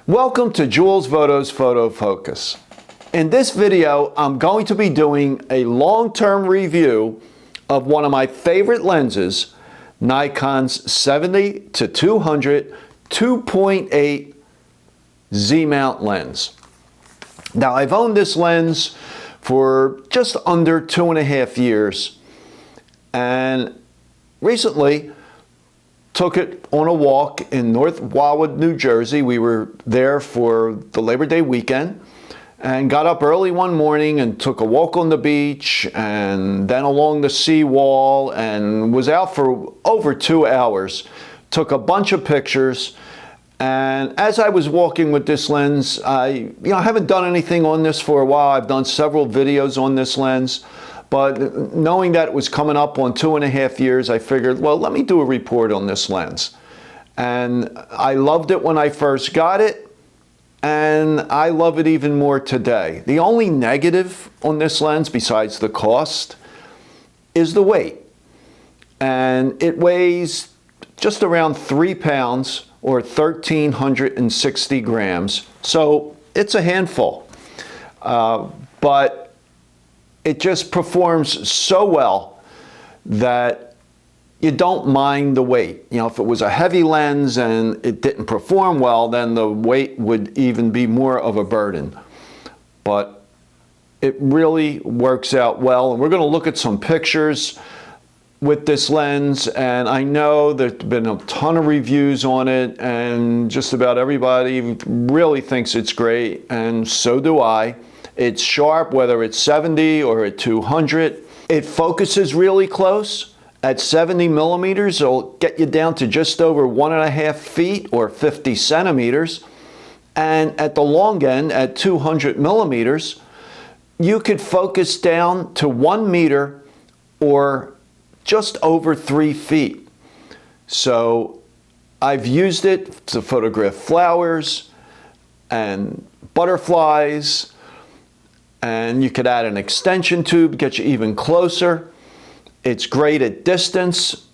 Welcome to Jules Voto's Photo Focus. In this video, I'm going to be doing a long-term review of one of my favorite lenses, Nikon's 70 to 200 2.8 Z-mount lens. Now, I've owned this lens for just under 2.5 years, and recently took it on a walk in North Wildwood, New Jersey. We were there for the Labor Day weekend and got up early one morning and took a walk on the beach and then along the seawall and was out for over 2 hours. Took a bunch of pictures, and as I was walking with this lens, I haven't done anything on this for a while. I've done several videos on this lens. But knowing that it was coming up on 2.5 years, I figured, well, let me do a report on this lens. And I loved it when I first got it, and I love it even more today. The only negative on this lens, besides the cost, is the weight. And it weighs just around 3 pounds or 1,360 grams. So it's a handful. But it just performs so well that you don't mind the weight. You know, if it was a heavy lens and it didn't perform well, then the weight would even be more of a burden. But it really works out well. And we're going to look at some pictures with this lens, and I know there's been a ton of reviews on it, and just about everybody really thinks it's great, and so do I. It's sharp, whether it's 70 or at 200. It focuses really close. At 70 millimeters, it'll get you down to just over 1.5 feet or 50 centimeters. And at the long end, at 200 millimeters, you could focus down to 1 meter or just over 3 feet. So I've used it to photograph flowers and butterflies, and you could add an extension tube, get you even closer. It's great at distance,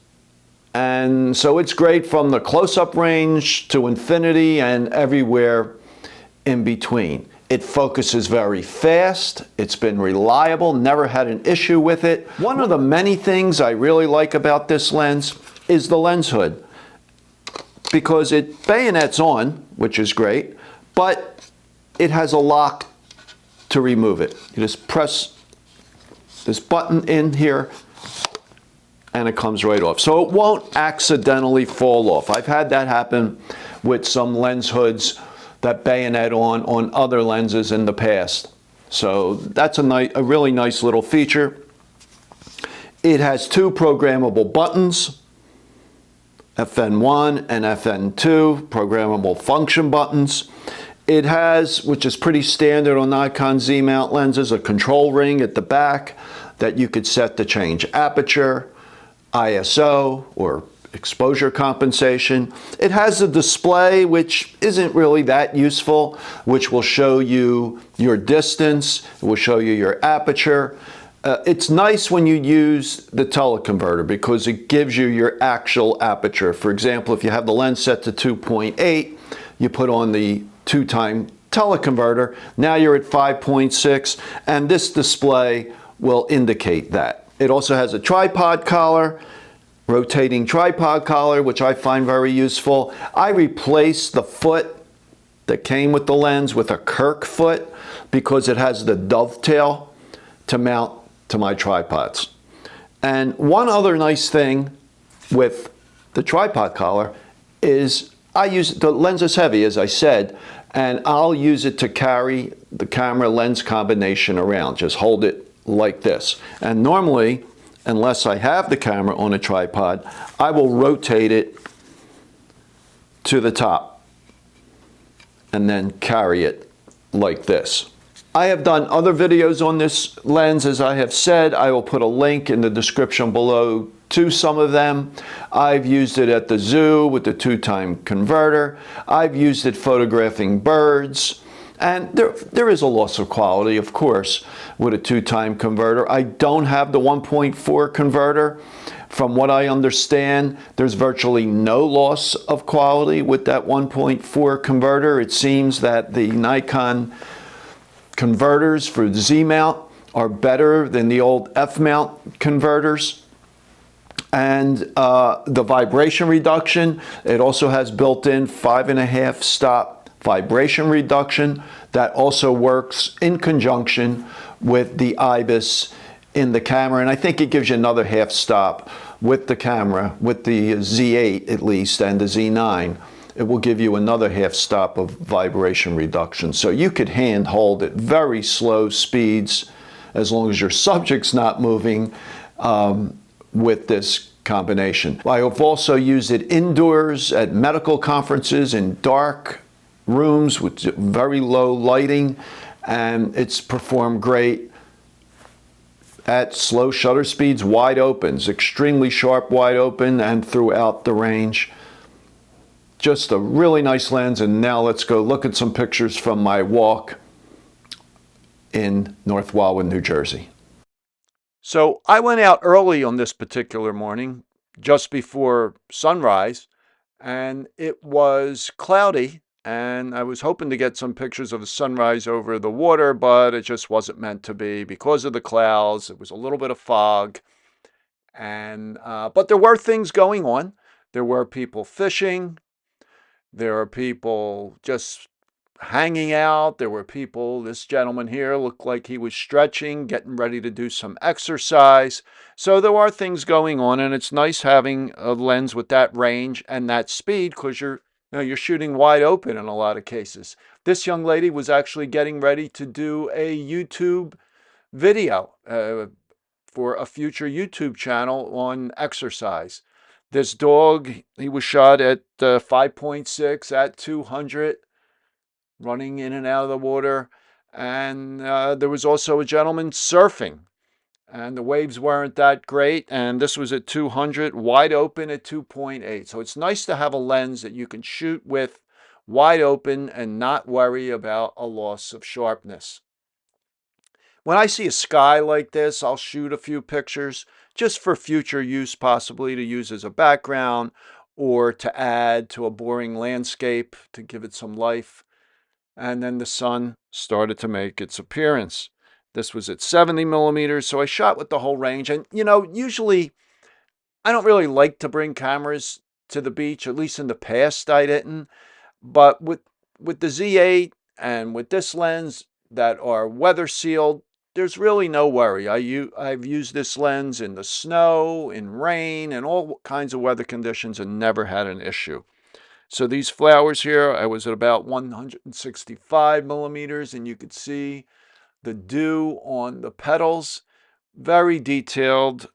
and so it's great from the close-up range to infinity and everywhere in between. It focuses very fast. It's been reliable, never had an issue with it. One of the many things I really like about this lens is the lens hood, because it bayonets on, which is great, but it has a lock to remove it. You just press this button in here and it comes right off. So it won't accidentally fall off. I've had that happen with some lens hoods that bayonet on other lenses in the past. So that's a really nice little feature. It has 2 programmable buttons, FN1 and FN2, programmable function buttons. It has, which is pretty standard on Nikon Z-mount lenses, a control ring at the back that you could set to change aperture, ISO, or exposure compensation. It has a display which isn't really that useful, which will show you your distance, it will show you your aperture. It's nice when you use the teleconverter because it gives you your actual aperture. For example, if you have the lens set to 2.8, you put on the 2-time teleconverter, now you're at 5.6, and this display will indicate that. It also has a tripod collar, rotating tripod collar, which I find very useful. I replaced the foot that came with the lens with a Kirk foot because it has the dovetail to mount to my tripods. And one other nice thing with the tripod collar is I use the lens is heavy, as I said, and I'll use it to carry the camera lens combination around. Just hold it like this. And normally, unless I have the camera on a tripod, I will rotate it to the top and then carry it like this. I have done other videos on this lens, as I have said. I will put a link in the description below to some of them. I've used it at the zoo with the 2-time converter. I've used it photographing birds, And there is a loss of quality, of course, with a 2-time converter. I don't have the 1.4 converter. From what I understand, there's virtually no loss of quality with that 1.4 converter. It seems that the Nikon converters for the Z mount are better than the old F mount converters. And the vibration reduction, it also has built-in 5.5 stop vibration reduction that also works in conjunction with the IBIS in the camera, and I think it gives you another half stop with the camera, with the Z8 at least and the Z9. It will give you another half stop of vibration reduction. So you could hand hold at very slow speeds as long as your subject's not moving with this combination. I have also used it indoors at medical conferences in dark rooms with very low lighting, and it's performed great at slow shutter speeds, wide opens, extremely sharp wide open, and throughout the range. Just a really nice lens. And now let's go look at some pictures from my walk in North Wildwood, New Jersey. So I went out early on this particular morning, just before sunrise, and it was cloudy, and I was hoping to get some pictures of the sunrise over the water, but it just wasn't meant to be because of the clouds. It was a little bit of fog, and but there were things going on. There were people fishing. There are people just hanging out. There were people, this gentleman here looked like he was stretching, getting ready to do some exercise. So there are things going on, and it's nice having a lens with that range and that speed because you're shooting wide open in a lot of cases. This young lady was actually getting ready to do a YouTube video for a future YouTube channel on exercise. This dog, he was shot at 5.6 at 200, running in and out of the water. And there was also a gentleman surfing, and the waves weren't that great. And this was at 200, wide open at 2.8. So it's nice to have a lens that you can shoot with wide open and not worry about a loss of sharpness. When I see a sky like this, I'll shoot a few pictures just for future use, possibly to use as a background or to add to a boring landscape to give it some life. And then the sun started to make its appearance. This was at 70 millimeters, so I shot with the whole range. And, usually I don't really like to bring cameras to the beach, at least in the past I didn't. But with the Z8 and with this lens that are weather sealed, there's really no worry. I've used this lens in the snow, in rain, and all kinds of weather conditions and never had an issue. So these flowers here, I was at about 165 millimeters, and you could see the dew on the petals. Very detailed,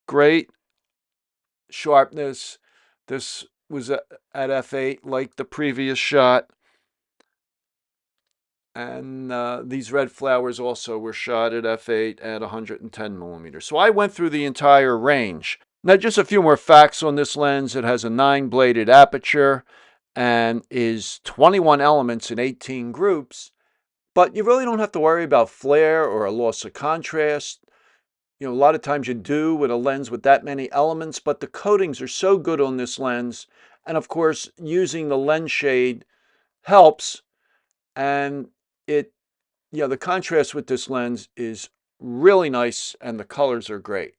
great sharpness. This was at f8 like the previous shot. And these red flowers also were shot at f8 at 110 millimeters. So I went through the entire range. Now, just a few more facts on this lens. It has a 9-bladed aperture and is 21 elements in 18 groups. But you really don't have to worry about flare or a loss of contrast. A lot of times you do with a lens with that many elements, but the coatings are so good on this lens. And of course, using the lens shade helps. And the contrast with this lens is really nice and the colors are great.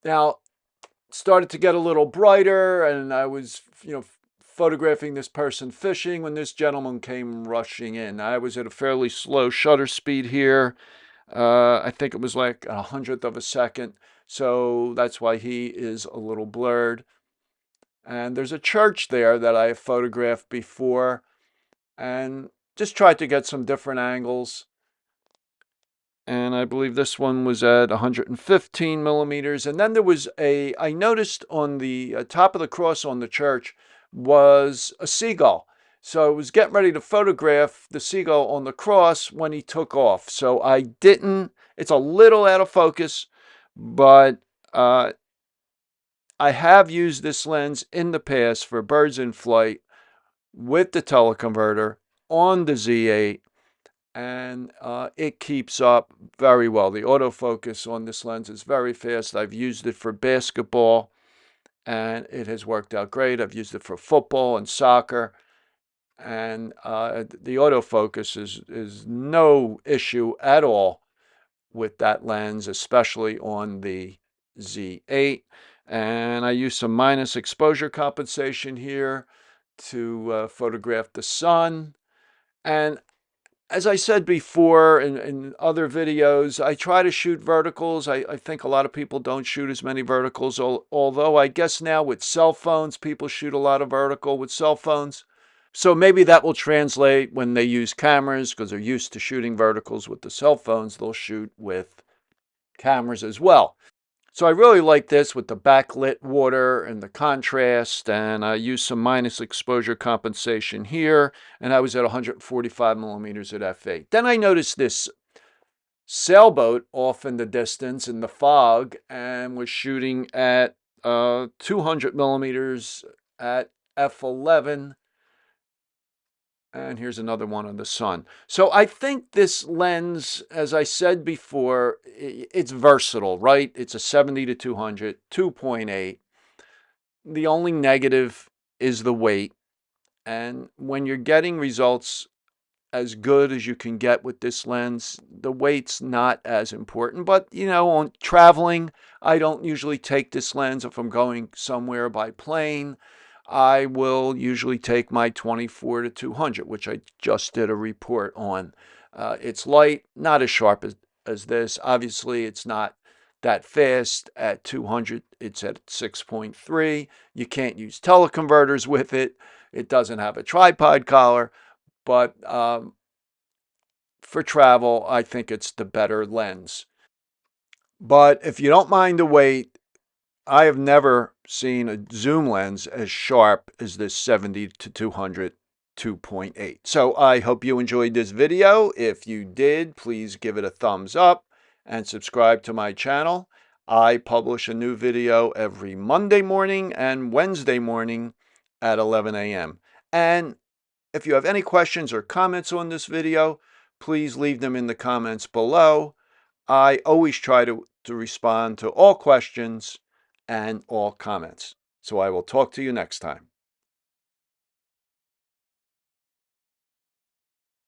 Now, it started to get a little brighter and I was, photographing this person fishing when this gentleman came rushing in. I was at a fairly slow shutter speed here. I think it was like 100th of a second. So that's why he is a little blurred. And there's a church there that I have photographed before and just tried to get some different angles. And I believe this one was at 115 millimeters. And then there was I noticed on the top of the cross on the church was a seagull. So I was getting ready to photograph the seagull on the cross when he took off. So I didn't, it's a little out of focus, but I have used this lens in the past for birds in flight with the teleconverter, on the Z8, and it keeps up very well. The autofocus on this lens is very fast. I've used it for basketball, and it has worked out great. I've used it for football and soccer, and the autofocus is no issue at all with that lens, especially on the Z8. And I use some minus exposure compensation here to photograph the sun. And as I said before in other videos, I try to shoot verticals. I think a lot of people don't shoot as many verticals, although I guess now with cell phones, people shoot a lot of vertical with cell phones. So maybe that will translate when they use cameras because they're used to shooting verticals with the cell phones. They'll shoot with cameras as well. So I really like this with the backlit water and the contrast, and I used some minus exposure compensation here, and I was at 145 millimeters at f8. Then I noticed this sailboat off in the distance in the fog and was shooting at 200 millimeters at f11. And here's another one on the sun. So I think this lens, as I said before, it's versatile, right? It's a 70 to 200, 2.8. The only negative is the weight. And when you're getting results as good as you can get with this lens, the weight's not as important. But, on traveling, I don't usually take this lens if I'm going somewhere by plane. I will usually take my 24 to 200, which I just did a report on. It's light, not as sharp as this. Obviously, it's not that fast. At 200, it's at 6.3. You can't use teleconverters with it. It doesn't have a tripod collar. But for travel, I think it's the better lens. But if you don't mind the weight, I have never seen a zoom lens as sharp as this 70 to 200 2.8. So I hope you enjoyed this video. If you did, please give it a thumbs up and subscribe to my channel. I publish a new video every Monday morning and Wednesday morning at 11 a.m. And if you have any questions or comments on this video, please leave them in the comments below. I always try to respond to all questions and all comments. So I will talk to you next time.